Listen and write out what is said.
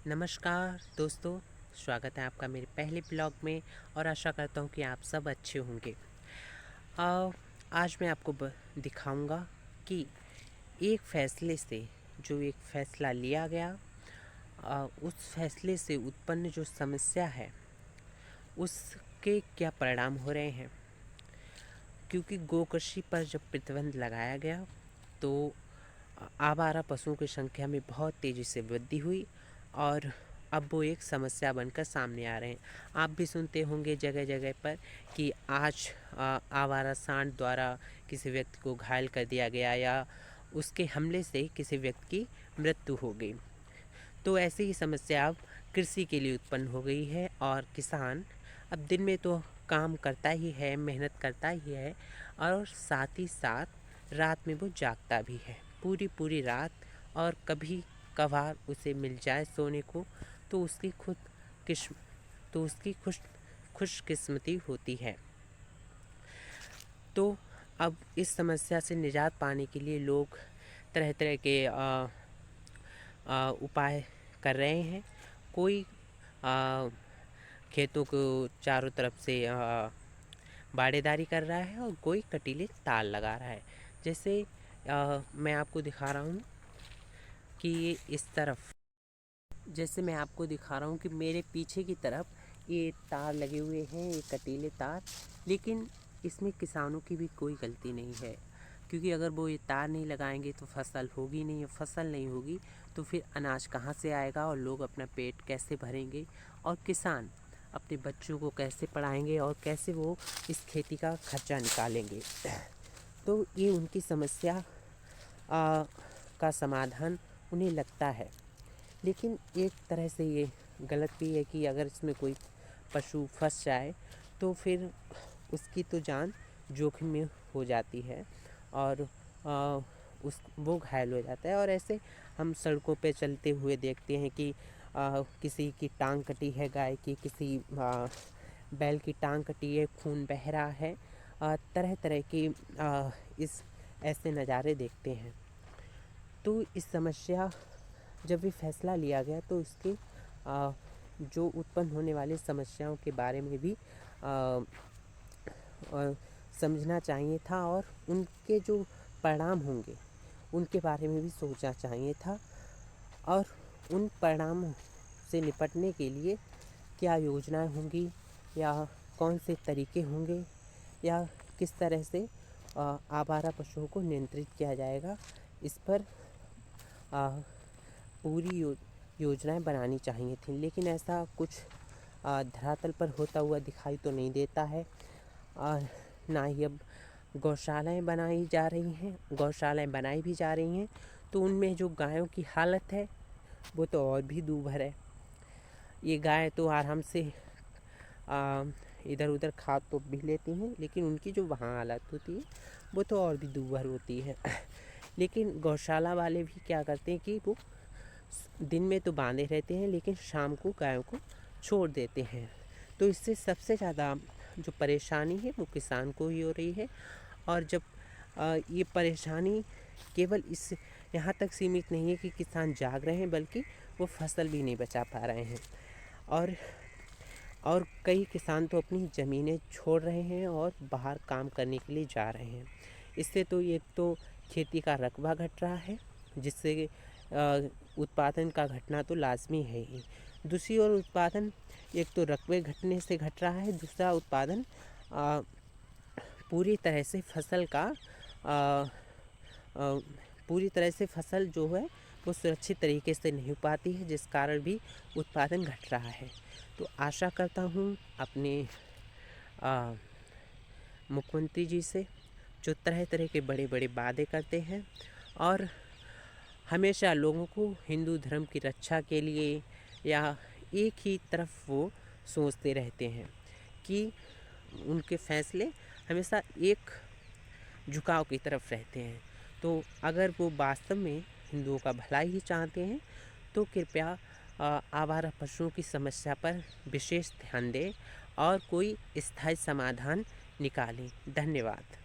नमस्कार दोस्तों, स्वागत है आपका मेरे पहले ब्लॉग में और आशा करता हूँ कि आप सब अच्छे होंगे। अ, आज मैं आपको दिखाऊंगा कि एक फ़ैसले से जो एक फ़ैसला लिया गया, उस फ़ैसले से उत्पन्न जो समस्या है उसके क्या परिणाम हो रहे हैं। क्योंकि गोकृषि पर जब प्रतिबंध लगाया गया तो आवारा पशुओं की संख्या में बहुत तेज़ी से वृद्धि हुई और अब वो एक समस्या बनकर सामने आ रहे हैं। आप भी सुनते होंगे जगह जगह पर कि आज आवारा सांड द्वारा किसी व्यक्ति को घायल कर दिया गया या उसके हमले से किसी व्यक्ति की मृत्यु हो गई। तो ऐसी ही समस्या अब कृषि के लिए उत्पन्न हो गई है और किसान अब दिन में तो काम करता ही है, मेहनत करता ही है और साथ ही साथ रात में वो जागता भी है पूरी पूरी रात। और कभी कभार उसे मिल जाए सोने को तो उसकी किस्म तो उसकी खुशकिस्मती होती है। तो अब इस समस्या से निजात पाने के लिए लोग तरह तरह के उपाय कर रहे हैं। कोई आ, खेतों को चारों तरफ से बाड़ेदारी कर रहा है और कोई कटीले तार लगा रहा है। जैसे मैं आपको दिखा रहा हूँ कि ये इस तरफ जैसे मैं आपको दिखा रहा हूँ कि मेरे पीछे की तरफ ये तार लगे हुए हैं, ये कटीले तार। लेकिन इसमें किसानों की भी कोई गलती नहीं है, क्योंकि अगर वो ये तार नहीं लगाएंगे तो फसल होगी नहीं, फसल नहीं होगी तो फिर अनाज कहाँ से आएगा और लोग अपना पेट कैसे भरेंगे और किसान अपने बच्चों को कैसे पढ़ाएंगे और कैसे वो इस खेती का खर्चा निकालेंगे। तो ये उनकी समस्या का समाधान उन्हें लगता है। लेकिन एक तरह से ये गलत भी है कि अगर इसमें कोई पशु फंस जाए तो फिर उसकी तो जान जोखिम में हो जाती है और वो घायल हो जाता है। और ऐसे हम सड़कों पे चलते हुए देखते हैं कि किसी की टांग कटी है, गाय की, किसी बैल की टांग कटी है, खून बह रहा है। तरह तरह की इस ऐसे नज़ारे देखते हैं। तो इस समस्या जब भी फैसला लिया गया तो इसके जो उत्पन्न होने वाली समस्याओं के बारे में भी समझना चाहिए था और उनके जो परिणाम होंगे उनके बारे में भी सोचना चाहिए था। और उन परिणामों से निपटने के लिए क्या योजनाएं होंगी या कौन से तरीके होंगे या किस तरह से आवारा पशुओं को नियंत्रित किया जाएगा, इस पर पूरी योजनाएं बनानी चाहिए थी। लेकिन ऐसा कुछ धरातल पर होता हुआ दिखाई तो नहीं देता है। ना ही अब गौशालाएं बनाई जा रही हैं, गौशालाएं बनाई भी जा रही हैं तो उनमें जो गायों की हालत है वो तो और भी दूभर है। ये गाय तो आराम से इधर उधर खा तो भी लेती हैं, लेकिन उनकी जो वहाँ हालत होती है वो तो और भी दूभर होती है। लेकिन गौशाला वाले भी क्या करते हैं कि वो दिन में तो बांधे रहते हैं लेकिन शाम को गायों को छोड़ देते हैं। तो इससे सबसे ज़्यादा जो परेशानी है वो किसान को ही हो रही है। और जब ये परेशानी केवल इस यहाँ तक सीमित नहीं है कि किसान जाग रहे हैं, बल्कि वो फसल भी नहीं बचा पा रहे हैं। और कई किसान तो अपनी ज़मीनें छोड़ रहे हैं और बाहर काम करने के लिए जा रहे हैं। इससे तो एक तो खेती का रकबा घट रहा है, जिससे उत्पादन का घटना तो लाजमी है ही। दूसरी ओर उत्पादन एक तो रकबे घटने से घट रहा है, दूसरा उत्पादन पूरी तरह से फसल का पूरी तरह से फसल जो है वो सुरक्षित तरीके से नहीं हो पाती है, जिस कारण भी उत्पादन घट रहा है। तो आशा करता हूँ अपने मुख्यमंत्री जी से, जो तरह तरह के बड़े बड़े वादे करते हैं और हमेशा लोगों को हिंदू धर्म की रक्षा के लिए या एक ही तरफ वो सोचते रहते हैं कि उनके फैसले हमेशा एक झुकाव की तरफ रहते हैं। तो अगर वो वास्तव में हिंदुओं का भला ही चाहते हैं तो कृपया आवारा पशुओं की समस्या पर विशेष ध्यान दें और कोई स्थायी समाधान निकालें। धन्यवाद।